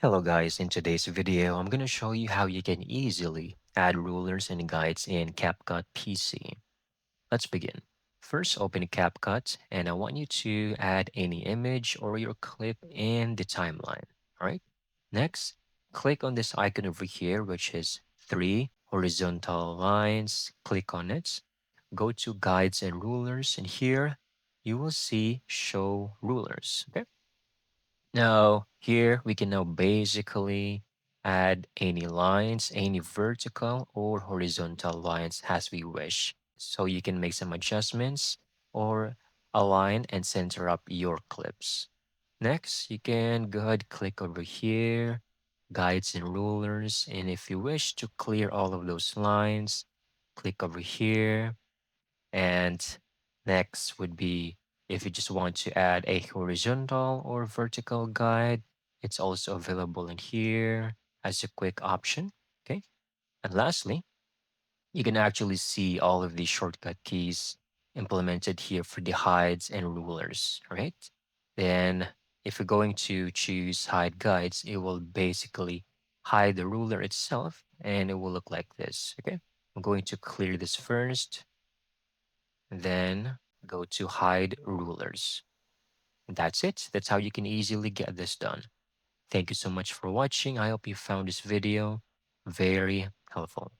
Hello guys, in today's video, I'm going to show you how you can easily add rulers and guides in CapCut PC. Let's begin. First, open CapCut and I want you to add any image or your clip in the timeline. All right. Next, click on this icon over here, which is three horizontal lines. Click on it. Go to guides and rulers and here you will see show rulers. Okay. Now, here we can now basically add any lines, any vertical or horizontal lines as we wish. So you can make some adjustments or align and center up your clips. Next, you can go ahead, click over here, guides and rulers. And if you wish to clear all of those lines, click over here and next would be if you just want to add a horizontal or vertical guide, it's also available in here as a quick option. Okay. And lastly, you can actually see all of the shortcut keys implemented here for the hides and rulers. All right. Then if you're going to choose hide guides, it will basically hide the ruler itself and it will look like this. Okay. I'm going to clear this first. Then go to hide rulers. That's it. That's how you can easily get this done. Thank you so much for watching. I hope you found this video very helpful.